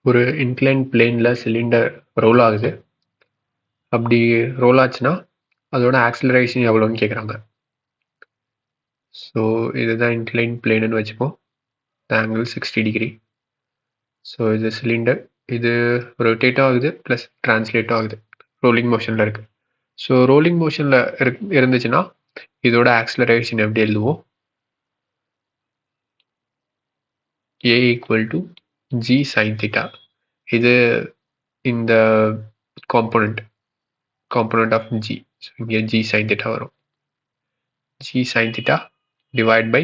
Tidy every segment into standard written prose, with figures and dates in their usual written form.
ஒரு இன்க்ளைன் பிளேனில் cylinder role ஆகுது. அப்படி ரோல் ஆச்சுன்னா அதோட ஆக்சிலரேஷன் எவ்வளோன்னு கேட்குறாங்க. ஸோ இதுதான் இன்க்ளைன் பிளேனுன்னு வச்சுப்போம். Angle 60 degree. ஸோ இது சிலிண்டர், இது ரொட்டேட்டும் ஆகுது ப்ளஸ் டிரான்ஸ்லேட்டும் ஆகுது, ரோலிங் மோஷனில் இருக்குது. ஸோ ரோலிங் மோஷனில் இருந்துச்சுன்னா இதோட ஆக்சிலரேஷன் எப்படி எழுதுவோம்? A equal to g sine theta. இது இந்த காம்போனண்ட் ஆஃப் ஜி. ஸோ இங்கே ஜி சைன் தீட்டா வரும். G sine theta divide by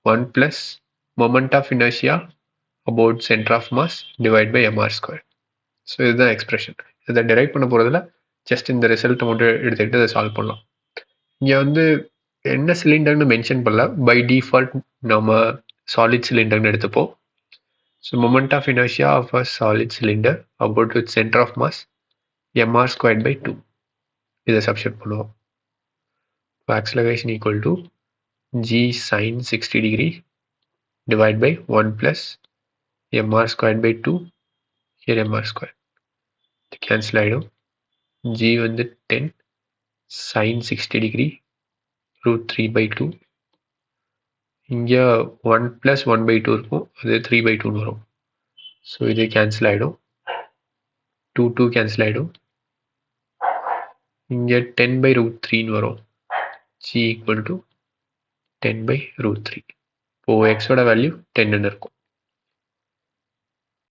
1 plus moment of inertia about center of mass divided by mr square. So இதுதான் expression. இதை derive பண்ண போகிறதுல just இந்த ரிசல்ட்டை மட்டும் எடுத்துக்கிட்டு அதை சால்வ் பண்ணலாம். இங்கே வந்து என்ன சிலிண்டர்னு மென்ஷன் பண்ணல, பை டிஃபால்ட் நம்ம சாலிட் சிலிண்டர்னு எடுத்துப்போம். So moment of inertia of a solid cylinder about with centre of mass mr squared by 2. இதை சப்ஸ்டியூட் பண்ணுவோம். Acceleration equal to g sin 60 degree divided by 1 plus mr squared by 2. Here mr square cancel ஆயிடும். g வந்து 10 sin 60 degree root 3 by 2. இங்கே 1 plus 1 by 2 இருக்கும், அது 3 by 2 வரும். So இது cancel ஆகிடும், 2 கேன்சல் ஆகிடும். இங்கே 10 by root 3 வரும். g equal to 10 by root 3. இப்போது எக்ஸோட வேல்யூ 10 இருக்கும்.